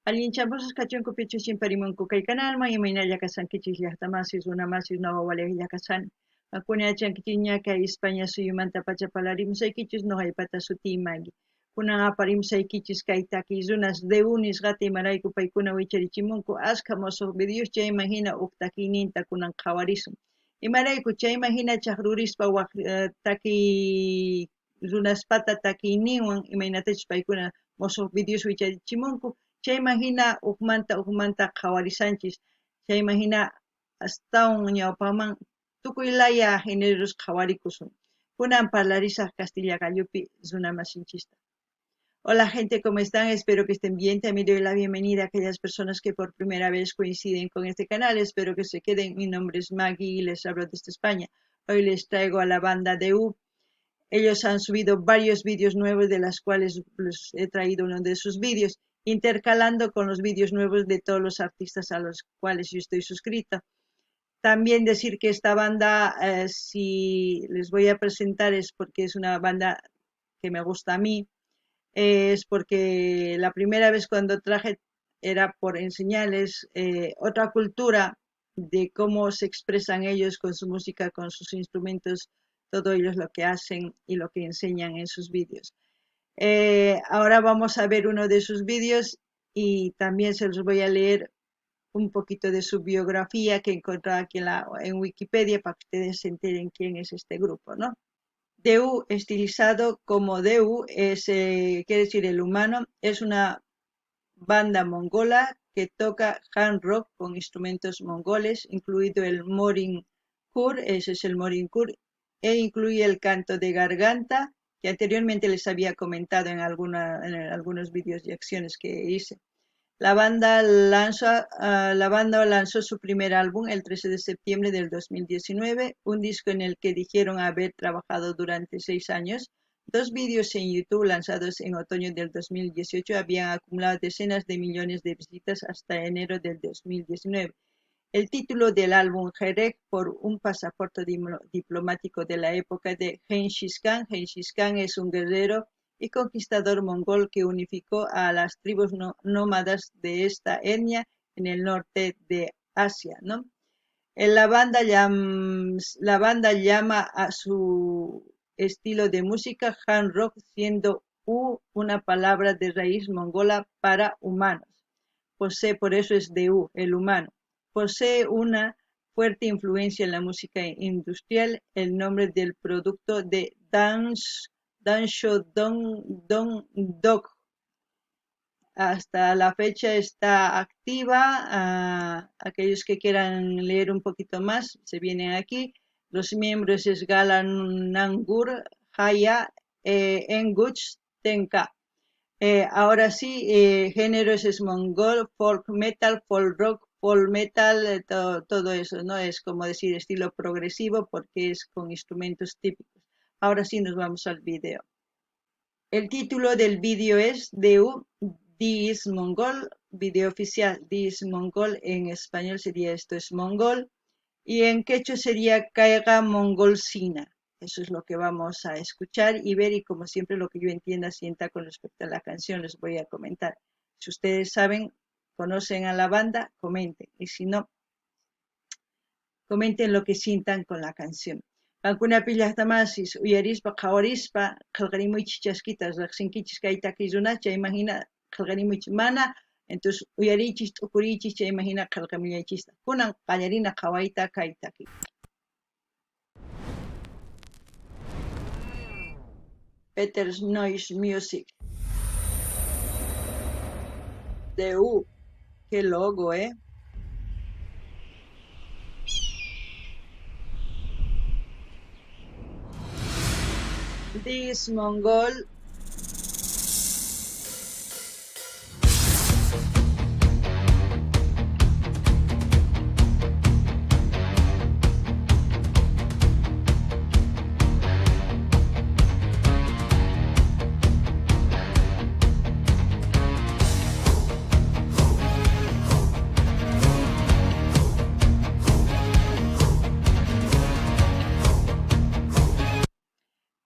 Allinchampusqa kachunku pichuchin parimunku kay kanalman imaynalla kasankichis llaqtamasis runamasis nawawalej kasani. Kunyachankichis ña kay España suyumanta pachapalarimusaykichis noqaypata sutiymagi. Kunan aparimsaykichis kay takiy runas DU nisqata imarayku paykuna wicharichimunku ashka musuq videos chayman hina huk takiyninta kunan qhawarisun. Imarayku chayman hina chaqrurispa takiy runaspata takiyninwan imaynatachus paykuna musuq videos wicharichimunku chayman hina ukmanta qhawarisanchis chayman hina astawan ñawpaqman tukuylaya géneros qhawarikusun kunan parlarisaq Castilla gallupi runamasinchista. Hola gente, ¿cómo están? Espero que estén bien. También doy la bienvenida a aquellas personas que por primera vez coinciden con este canal. Espero que se queden. Mi nombre es Maggie y les hablo desde España. Hoy les traigo a la banda DU. Ellos han subido varios vídeos nuevos de las cuales les he traído uno de sus vídeos, intercalando con los vídeos nuevos de todos los artistas a los cuales yo estoy suscrita. También decir que esta banda, si les voy a presentar es porque es una banda que me gusta a mí, es porque la primera vez cuando traje era por enseñarles otra cultura de cómo se expresan ellos con su música, con sus instrumentos, todo ellos lo que hacen y lo que enseñan en sus vídeos. Ahora vamos a ver uno de sus vídeos y también se los voy a leer un poquito de su biografía que he encontrado aquí en Wikipedia para que ustedes se enteren quién es este grupo, ¿no? DU estilizado como DU quiere decir el humano, es una banda mongola que toca hand rock con instrumentos mongoles, incluido el morin-khur, ese es el morin-khur, e incluye el canto de garganta, que anteriormente les había comentado en algunos vídeos y acciones que hice. La banda lanzó su primer álbum el 13 de septiembre del 2019, un disco en el que dijeron haber trabajado durante 6 años. 2 vídeos en YouTube lanzados en otoño del 2018 habían acumulado decenas de millones de visitas hasta enero del 2019. El título del álbum, Jerek, por un pasaporte diplomático de la época de Genghis Khan. Genghis Khan es un guerrero y conquistador mongol que unificó a las tribus nómadas de esta etnia en el norte de Asia, ¿no? La banda llama a su estilo de música hand rock, siendo una palabra de raíz mongola para humanos. Por eso es DU, el humano. Posee una fuerte influencia en la música industrial. El nombre del producto de Dansho Dong Dog hasta la fecha está activa. Aquellos que quieran leer un poquito más se vienen aquí. Los miembros es Gala Nangur, Haya, Enguch, Tenka. Ahora sí, géneros es mongol, folk metal, todo eso, ¿no? Es como decir estilo progresivo porque es con instrumentos típicos. Ahora sí nos vamos al video. El título del vídeo es DU This Mongol, video oficial This Mongol, en español sería esto es mongol, y en quechua sería Caiga Mongolsina. Eso es lo que vamos a escuchar y ver, y como siempre lo que yo entienda, sienta con respecto a la canción, les voy a comentar. Si ustedes saben, conocen a la banda, comenten, y si no, comenten lo que sientan con la canción. Kankuna pillaqtamasis uyarispa qawarispa qillqarimuychis chasquitas riqsinkichis kay takiyrunacha imagina qillqarimuychis mana, entonces uyarichis t'ukurichis chay imagina qillqamuyaychista kunan qallarina qhawayta kay takiy. Peter's Noise Music. DU, qué logo, ¿eh? This Mongol.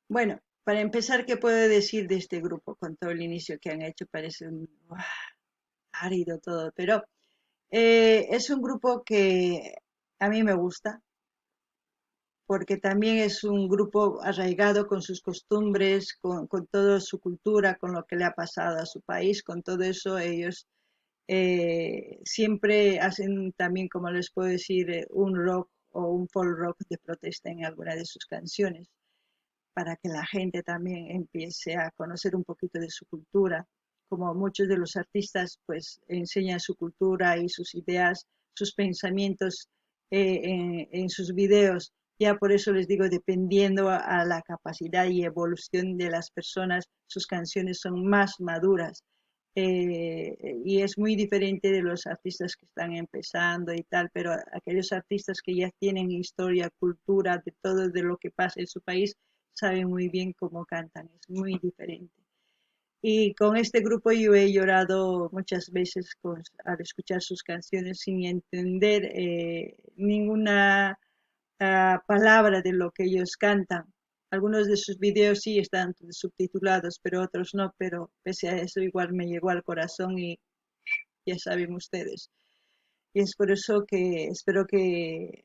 Bueno, para empezar, ¿qué puedo decir de este grupo con todo el inicio que han hecho? Parece árido todo, pero es un grupo que a mí me gusta porque también es un grupo arraigado con sus costumbres, con toda su cultura, con lo que le ha pasado a su país, con todo eso ellos siempre hacen también, como les puedo decir, un rock o un folk rock de protesta en alguna de sus canciones, para que la gente también empiece a conocer un poquito de su cultura. Como muchos de los artistas pues enseñan su cultura y sus ideas, sus pensamientos en sus videos. Ya por eso les digo, dependiendo a la capacidad y evolución de las personas, sus canciones son más maduras. Y es muy diferente de los artistas que están empezando y tal, pero aquellos artistas que ya tienen historia, cultura, de todo de lo que pasa en su país, saben muy bien cómo cantan, es muy diferente. Y con este grupo yo he llorado muchas veces al escuchar sus canciones sin entender ninguna palabra de lo que ellos cantan. Algunos de sus videos sí están subtitulados, pero otros no, pero pese a eso igual me llegó al corazón y ya saben ustedes. Y es por eso que espero que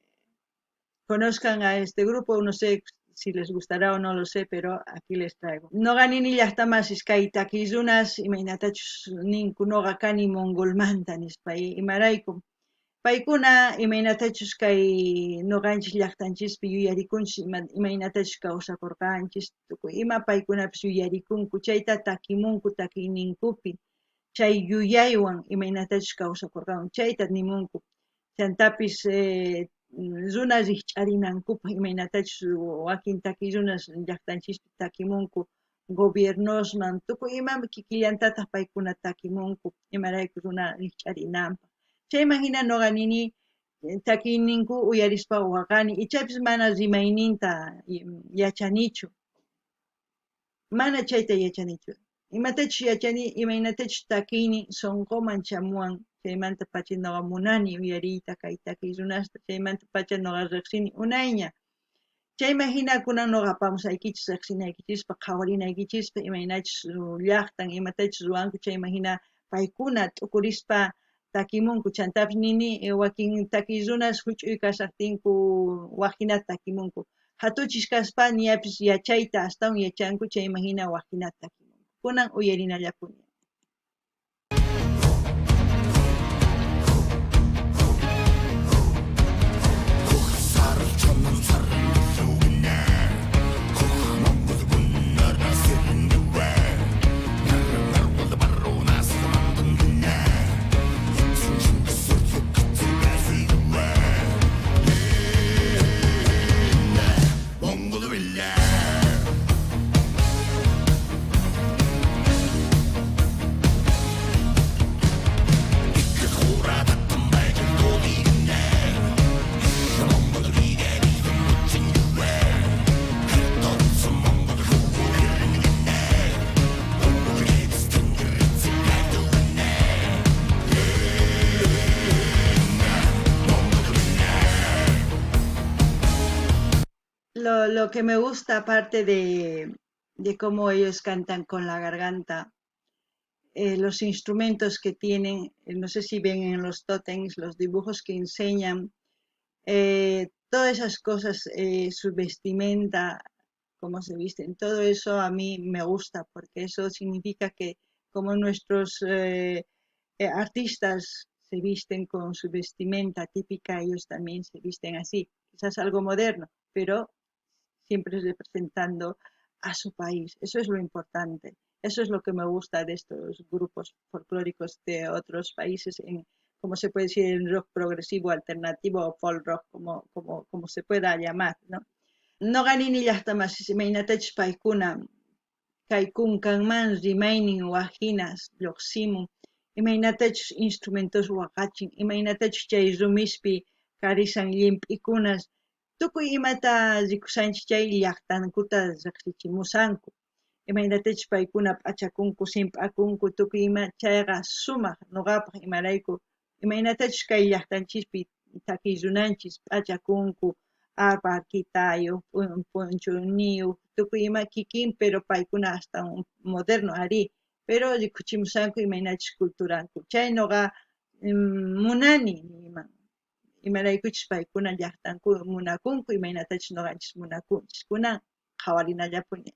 conozcan a este grupo, no sé si les gustará o no lo sé, pero aquí les traigo. Noqa ninillahtamas iskay takizunas imaynatachus ninku noqa kani mongolmanta nispay imaraykum. Paykuna imaynatachus kay noqanchik llaqtanchispi yuyarikunchik imaynatachus kawsakurqanchis tukuy ima paykunapas yuyarikunku chayta takimunku takiyninkupi chay yuyaywan imaynatachus kawsakurqanku chayta nimunku chantapis runa rikch'arinankupaq imaynatachus wakin takiy runas llaqtanchispi takimunku gobiernosman tukuy ima kikillantataq paykuna takimunku imarayku runa rikch'arinanpaq chayman hina noqa nini takiyninku uyarispa waqani ichaypis mana rimayninta yachanichu mana chayta yachanichu imatachus yachani imaynatachus takiyni sunquman chamuwan chaymanta pacha noqa munani uyariyta kay takiy runasta chaymanta pacha noqa riqsini unayña chayman hina kunan noqa apamusaykichis riqsinaykichispa qhawarinaykichis imaynachus llaqtan imatachus ruwanku chayman hina paykuna t'ukurispa takimunku chantapis nini wakin takiy runas huch'uy kasaqtinku waqhinata takimunku hatuchis kaspa ñapis yachayta astawan yachanku chayman hina waqhinata takimunku kunan uyarinallapuni. Lo que me gusta, aparte de cómo ellos cantan con la garganta, los instrumentos que tienen, no sé si ven en los tótems, los dibujos que enseñan, todas esas cosas, su vestimenta, cómo se visten, todo eso a mí me gusta, porque eso significa que como nuestros artistas se visten con su vestimenta típica, ellos también se visten así, quizás algo moderno, pero siempre representando a su país. Eso es lo importante. Eso es lo que me gusta de estos grupos folclóricos de otros países, como se puede decir, en rock progresivo, alternativo o folk rock, como se pueda llamar, ¿no? No ganini llaqtamas imaynatachus paykuna kay kunkanman rimaynin wahinas lluqsimun imaynatachus instrumentos waqachin imaynatachus chay rumispi karisan llimp'ikunas tukuy imata rikusanchik chay llaqtankuta riqsichimusanku imaynatachus paykuna p'achakunku simp'akunku tukuy ima chayqa sumaq nuqapaq imarayku imaynatachus kay llaqtanchispi takiy runanchis p'achakunku arpa arquitayuq punchuniyuq tukuy ima kikin pero paykuna hasta moderno ari pero rikuchimusanku imaynachus culturanku chaynuqa munani niyman imaraykuchus paykuna llaqtanku munakunku imaynatachus nuqanchis munakunchis kunan qhawarinallapuni.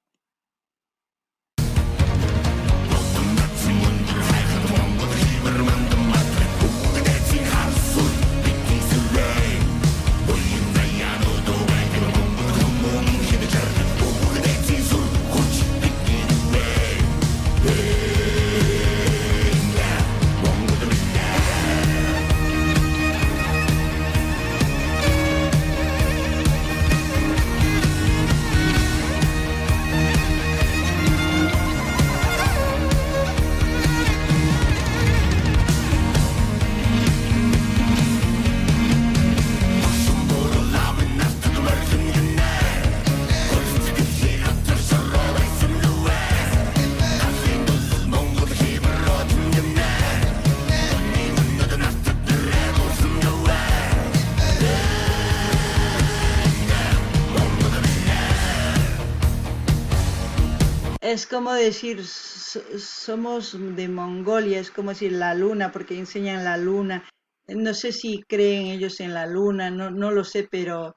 Es como decir, somos de Mongolia, es como decir la luna, porque enseñan la luna. No sé si creen ellos en la luna, no lo sé, pero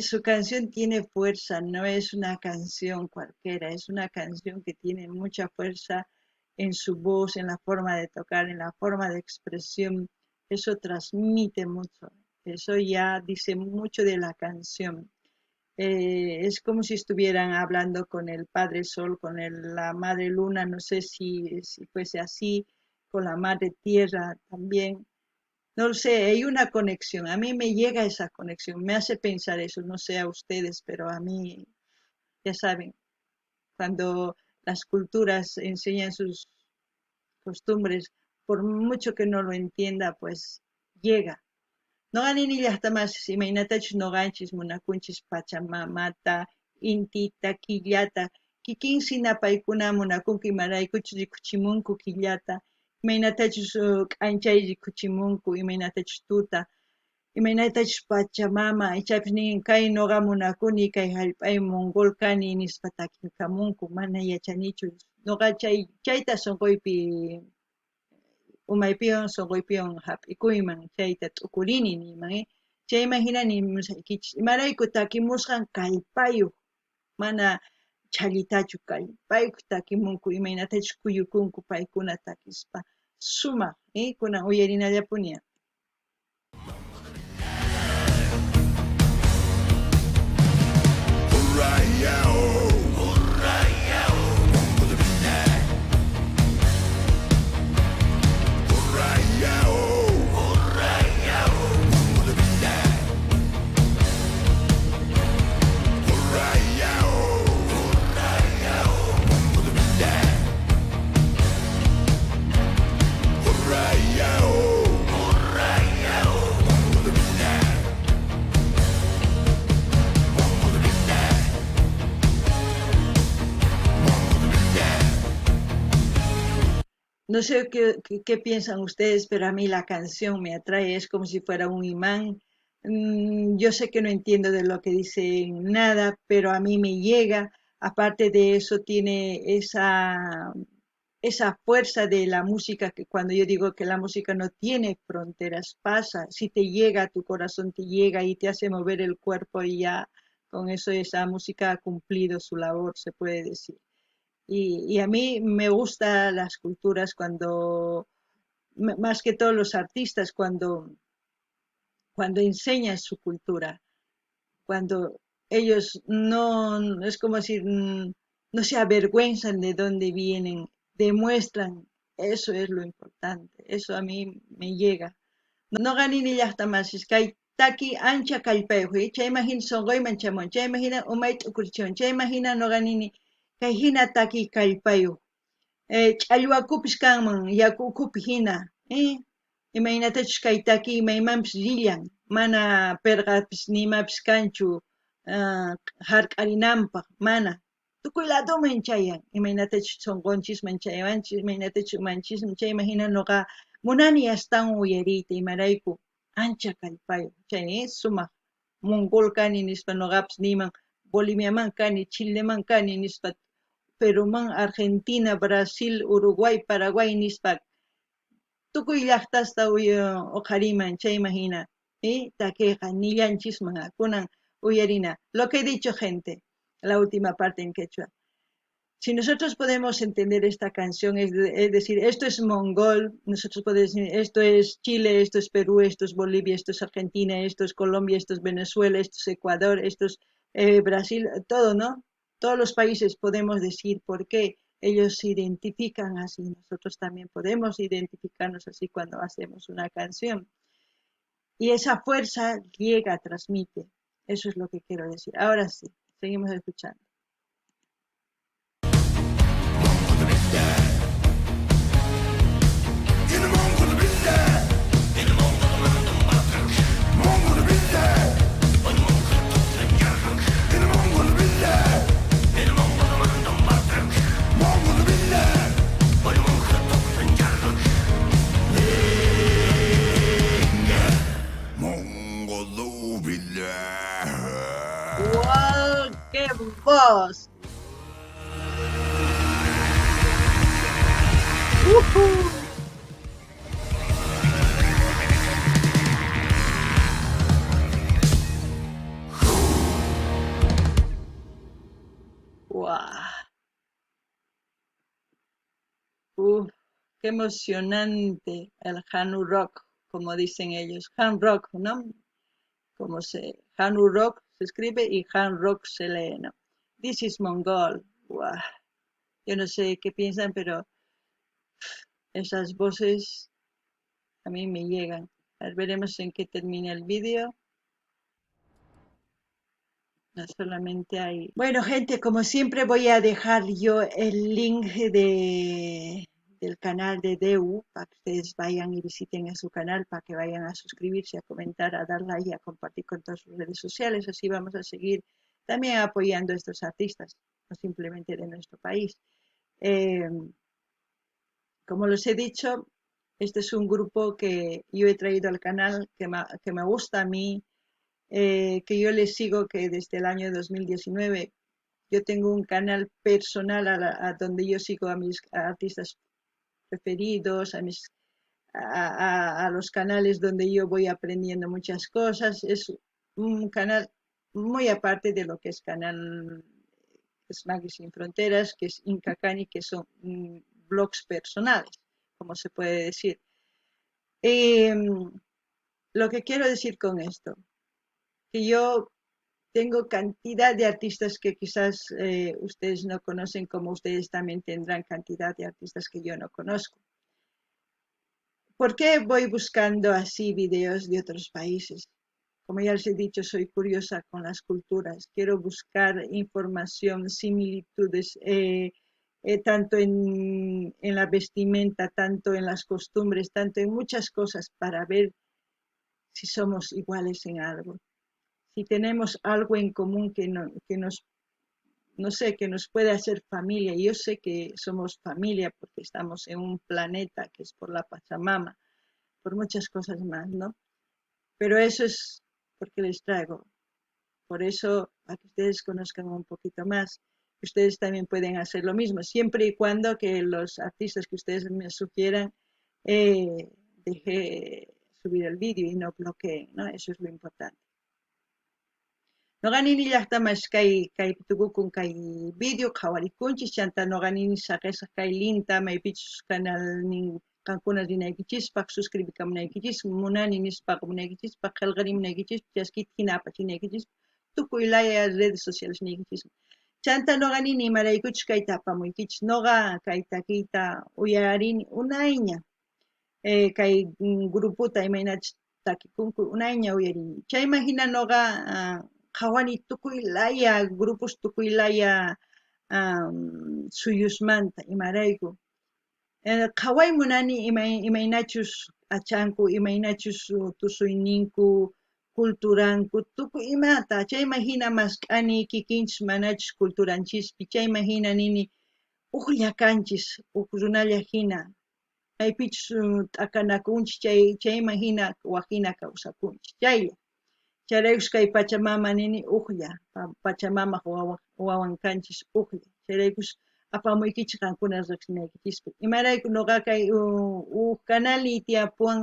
su canción tiene fuerza, no es una canción cualquiera, es una canción que tiene mucha fuerza en su voz, en la forma de tocar, en la forma de expresión. Eso transmite mucho, eso ya dice mucho de la canción. Es como si estuvieran hablando con el Padre Sol, con la Madre Luna, no sé si fuese así, con la Madre Tierra también. No lo sé, hay una conexión. A mí me llega esa conexión, me hace pensar eso, no sé a ustedes, pero a mí, ya saben, cuando las culturas enseñan sus costumbres, por mucho que no lo entienda, pues llega. Noqanini llaqtamas imaynatachus noqanchis munakunchis Pachamamata, Intita, Killata, kikinsina paykuna munakunku imaraykuchus rikuchimunku killata, imaynatachus k'anchay rikuchimunku, imaynatachus tuta, imaynatachus Pachamama, ichaypis nin kay noqa munakuni kay hallp'ay Mongol kani nispa takinkamunku, mana yachanichu. Noqa chayta sunquypi umaypiwan sunquypiwan hap'ikuyman chayta t'ukurini niyman, chayman hina nimusaykichis imarayku takimusqan kallpayuq mana challitachu kallpayuq takimunku imaynatachus kuyukunku paykuna takispa sumaq kunan uyarinallapuni. No sé qué piensan ustedes, pero a mí la canción me atrae, es como si fuera un imán. Yo sé que no entiendo de lo que dicen nada, pero a mí me llega. Aparte de eso, tiene esa fuerza de la música, que cuando yo digo que la música no tiene fronteras, pasa, si te llega a tu corazón, te llega y te hace mover el cuerpo y ya con eso esa música ha cumplido su labor, se puede decir. Y a mí me gustan las culturas cuando, más que todos los artistas, cuando enseñan su cultura, cuando ellos no, es como decir, no se avergüenzan de dónde vienen, demuestran, eso es lo importante, eso a mí me llega. No ganini llaqtamas kay taki ancha kallpayuq, chay imagina sonqoyman chamun, chay imagina umay t'ukurchun, chay imagina no ganini kay hina taki kallpayuq. Ch'allwakupis kanman yakukupi hina, imaynatachus kay taki imaymanpis lillan, mana pirqapis nimapis kanchu hark'arinanpaq, mana. Tukuy ladoman chayan, imaynatachus sunqunchikman chaywanchik, imaynatachus umanchisman chayman hina nuqa munani astawan uyariyta imarayku ancha kallpayuq, chay sumaq Mongol kani nispa nuqapis niyman Boliviaman kani, Chileman kani nispa Peruman, Argentina, Brasil, Uruguay, Paraguay nispa tukuy llaqtasta uqariman chaymahina takiqa nillanchisman kunan uyarina lo que he dicho, gente, la última parte en quechua. Si nosotros podemos entender esta canción, es decir, esto es mongol, nosotros podemos decir, esto es Chile, esto es Perú, esto es Bolivia, esto es Argentina, esto es Colombia, esto es Venezuela, esto es Ecuador, esto es Brasil, todo, ¿no? Todos los países podemos decir por qué ellos se identifican así. Nosotros también podemos identificarnos así cuando hacemos una canción. Y esa fuerza llega, transmite. Eso es lo que quiero decir. Ahora sí, seguimos escuchando. ¡Wow! ¡Qué voz! ¡Wow! ¡Qué emocionante el Hanu Rock, como dicen ellos! Han Rock, ¿no? Hanu Rock se escribe y Han Rock se lee, ¿no? This is Mongol. ¡Wow! Yo no sé qué piensan, pero esas voces a mí me llegan. A ver, veremos en qué termina el vídeo. No solamente hay... Bueno, gente, como siempre voy a dejar yo el link del canal de Deu para que ustedes vayan y visiten a su canal, para que vayan a suscribirse, a comentar, a dar like y a compartir con todas sus redes sociales. Así vamos a seguir también apoyando a estos artistas, no simplemente de nuestro país. Eh, como les he dicho, este es un grupo que yo he traído al canal, que me gusta a mí, que yo les sigo que desde el año 2019. Yo tengo un canal personal a donde yo sigo a mis artistas preferidos, a los canales donde yo voy aprendiendo muchas cosas. Es un canal muy aparte de lo que es canal Smaggy Sin Fronteras, que es Inca Cani, que son blogs personales, como se puede decir. Lo que quiero decir con esto, que yo tengo cantidad de artistas que quizás ustedes no conocen, como ustedes también tendrán cantidad de artistas que yo no conozco. ¿Por qué voy buscando así videos de otros países? Como ya les he dicho, soy curiosa con las culturas. Quiero buscar información, similitudes, tanto en la vestimenta, tanto en las costumbres, tanto en muchas cosas para ver si somos iguales en algo. Si tenemos algo en común que nos, no sé, que nos puede hacer familia. Yo sé que somos familia porque estamos en un planeta que es por la Pachamama, por muchas cosas más, ¿no? Pero eso es porque les traigo. Por eso, para que ustedes conozcan un poquito más, ustedes también pueden hacer lo mismo, siempre y cuando que los artistas que ustedes me sugieran deje subir el vídeo y no bloqueen, ¿no? Eso es lo importante. Noqanini llaqtaman kay tukukun kay video qhawarikunchis chanta noqanini saqisqa kay linta maypichus canalnin qankuna rinaykichispaq suscribikamunaykichis munani nispaq munaykichispaq qillqarimunaykichis chaskita hina apachinaykichis tukuy laya redes sociales niykichis chanta noqanini imaraykuchus kayta apamuykichis noqa kay takiyta uyarini unayña kay gruputa imaynachus takikunku unayña uyarini chayman hina noqa qhawani tukuylaya grupos tukuylaya suyusmanta imarayku qhawaymunani imaynachus achanku imaynachus tusuyninku culturanku tukuy imata chayman hina mask'ani kikinchis manachus culturanchispi chayman hina nini uqlla kanchis uq runalla hina maypichus t'akanakunchis chayman hina waqhina kawsakunchis chaylla Chayraykus kay Pachamama nini uqlla, Pachamama wawan kanchis uqlla. Chayraykus apamuykichik qankuna riqsinaykichikpi. Imarayku nuqa kay canalmi tiyapuwan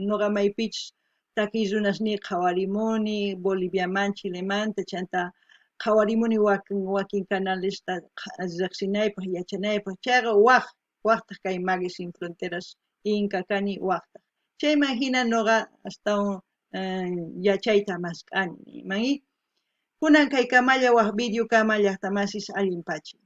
nuqa maypichus takiy runasniy qhawarimuni Boliviaman, Chilemanta chanta qhawarimuni wakin canalesta riqsinaypaq yachanaypaq chayqa waqtaq kay Magui Sin Fronteras Inca kani waqtaq chayman hina nuqa astawan yachayta maskani imayn kunan kay kamalla waq video kama llaqta masis allinpachik